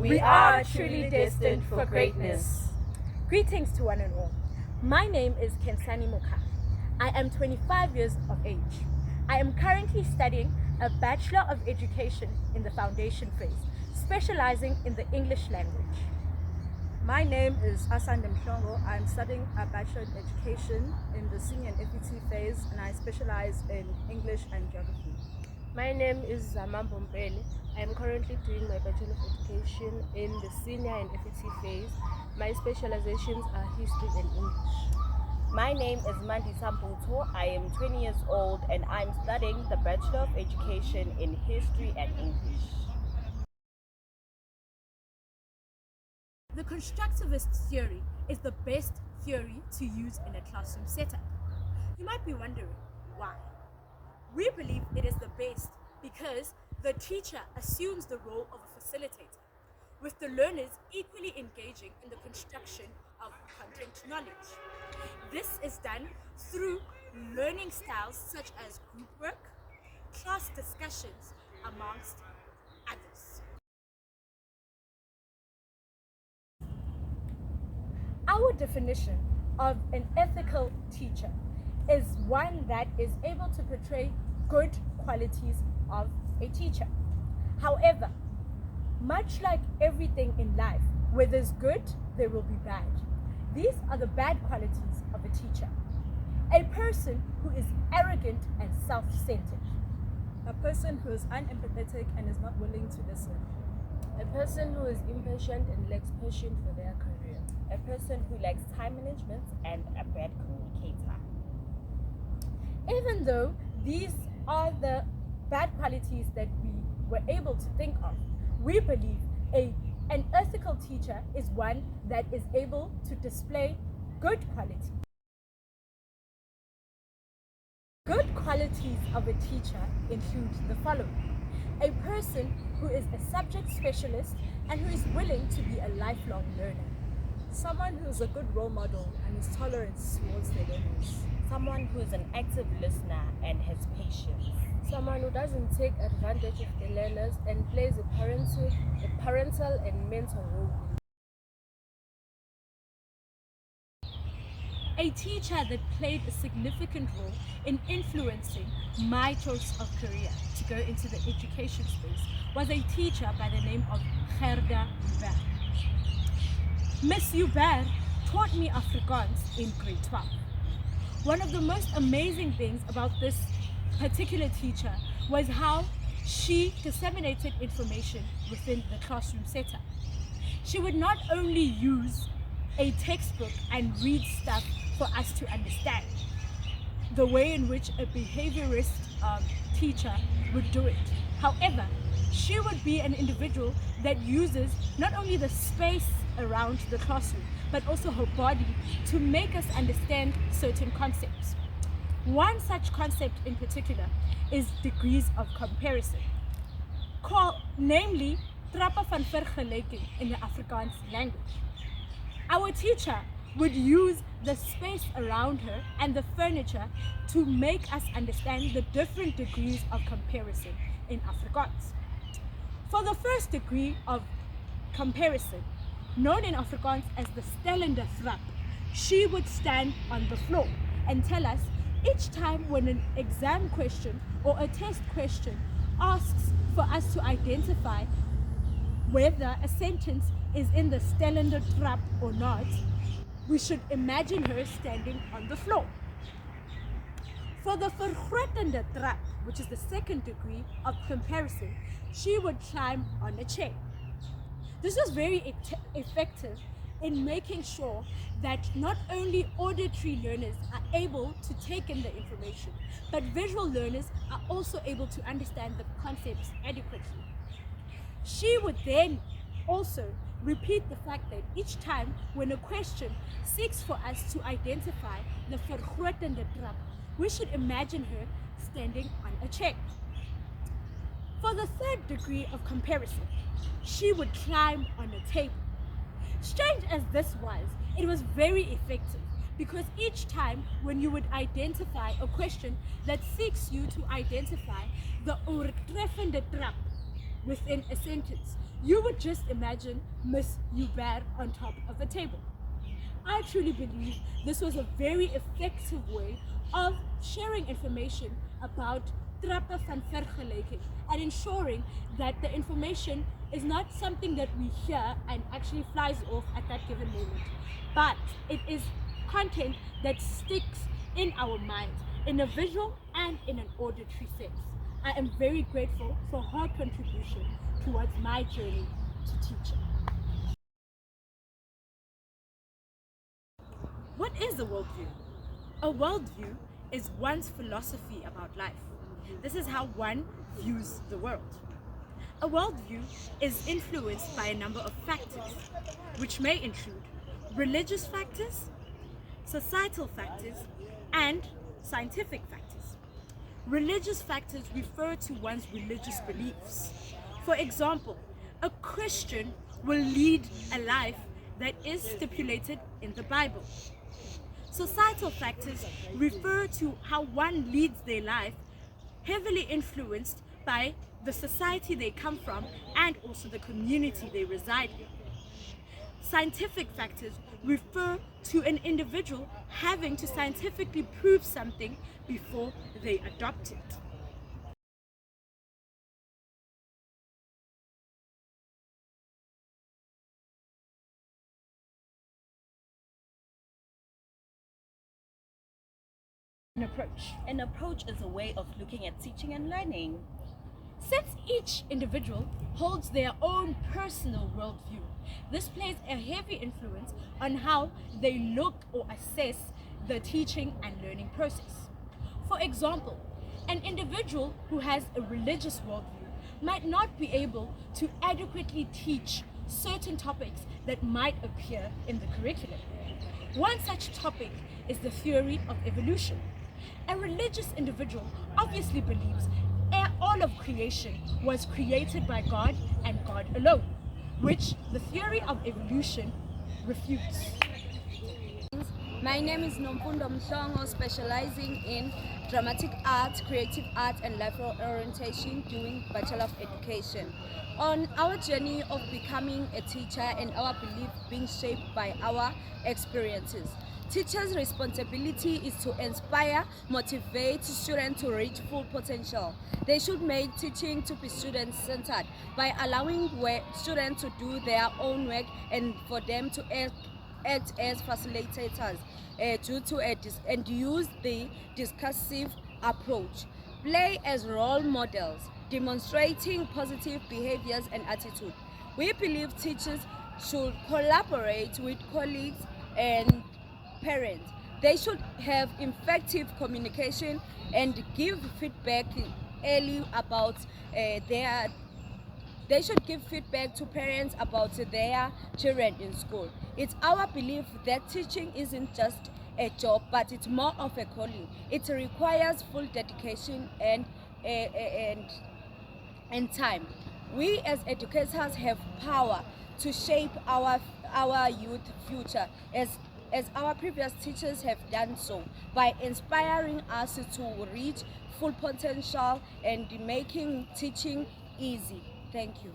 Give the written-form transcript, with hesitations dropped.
We are truly destined for greatness. Greetings to one and all. My name is Kensani Moka. I am 25 years of age. I am currently studying a Bachelor of Education in the foundation phase, specializing in the English language. My name is Asan Demshongo. I'm studying a Bachelor in Education in the Senior and FET phase, and I specialize in English and Geography. My name is Zama Bombele. I am currently doing my Bachelor of Education in the Senior and FET phase. My specializations are History and English. My name is Mandi Samputo. I am 20 years old and I'm studying the Bachelor of Education in History and English. The constructivist theory is the best theory to use in a classroom setup. You might be wondering why. We believe it is the best because the teacher assumes the role of a facilitator, with the learners equally engaging in the construction of content knowledge. This is done through learning styles such as group work, class discussions, amongst others. Our definition of an ethical teacher is one that is able to portray good qualities of a teacher. However, much like everything in life, where there's good, there will be bad. These are the bad qualities of a teacher. A person who is arrogant and self-centered. A person who is unempathetic and is not willing to listen. A person who is impatient and lacks passion for their career. A person who lacks time management and a bad communicator. Even though these are the bad qualities that we were able to think of, we believe an ethical teacher is one that is able to display good qualities. Good qualities of a teacher include the following: a person who is a subject specialist and who is willing to be a lifelong learner. Someone who is a good role model and is tolerant towards their learners. Someone who is an active listener and has patience. Someone who doesn't take advantage of the learners and plays a parental and mentor role. A teacher that played a significant role in influencing my choice of career to go into the education space was a teacher by the name of Gerda Huford. Miss Huford taught me Afrikaans in grade 12. One of the most amazing things about this particular teacher was how she disseminated information within the classroom setup. She would not only use a textbook and read stuff for us to understand, the way in which a behaviorist teacher would do it. However, she would be an individual that uses not only the space around the classroom, but also her body to make us understand certain concepts. One such concept in particular is degrees of comparison, namely trappe van vergelijking in the Afrikaans language. Our teacher would use the space around her and the furniture to make us understand the different degrees of comparison in Afrikaans. For the first degree of comparison, known in Afrikaans as the stellende trap, she would stand on the floor and tell us each time when an exam question or a test question asks for us to identify whether a sentence is in the stellende trap or not, we should imagine her standing on the floor. For the vergrootende trap, which is the second degree of comparison, she would climb on a chair. This was very effective in making sure that not only auditory learners are able to take in the information, but visual learners are also able to understand the concepts adequately. She would then also repeat the fact that each time when a question seeks for us to identify the vergrootende trap, we should imagine her standing on a chair. For the third degree of comparison, she would climb on a table. Strange as this was, it was very effective because each time when you would identify a question that seeks you to identify the oortreffende trap within a sentence, you would just imagine Miss Huford on top of a table. I truly believe this was a very effective way of sharing information about trappe van vergelijking and ensuring that the information is not something that we hear and actually flies off at that given moment, but it is content that sticks in our minds in a visual and in an auditory sense. I am very grateful for her contribution towards my journey to teaching. What is a worldview? A worldview is one's philosophy about life. This is how one views the world. A worldview is influenced by a number of factors, which may include religious factors, societal factors, and scientific factors. Religious factors refer to one's religious beliefs. For example, a Christian will lead a life that is stipulated in the Bible. Societal factors refer to how one leads their life, heavily influenced by the society they come from and also the community they reside in. Scientific factors refer to an individual having to scientifically prove something before they adopt it. An approach. An approach is a way of looking at teaching and learning. Since each individual holds their own personal worldview, this plays a heavy influence on how they look or assess the teaching and learning process. For example, an individual who has a religious worldview might not be able to adequately teach certain topics that might appear in the curriculum. One such topic is the theory of evolution. A religious individual obviously believes all of creation was created by God and God alone, which the theory of evolution refutes. My name is Nomfundo Mhlongo, specializing in dramatic art, creative art, and life orientation, doing Bachelor of Education. On our journey of becoming a teacher and our belief being shaped by our experiences, teachers' responsibility is to inspire, motivate students to reach full potential. They should make teaching to be student-centered by allowing students to do their own work and for them to act as facilitators and use the discursive approach. Play as role models, demonstrating positive behaviors and attitude. We believe teachers should collaborate with colleagues and parents. They should have effective communication and give feedback early about They should give feedback to parents about their children in school. It's our belief that teaching isn't just a job, but it's more of a calling. It requires full dedication and time. We as educators have power to shape our youth future as our previous teachers have done so, by inspiring us to reach full potential and making teaching easy. Thank you.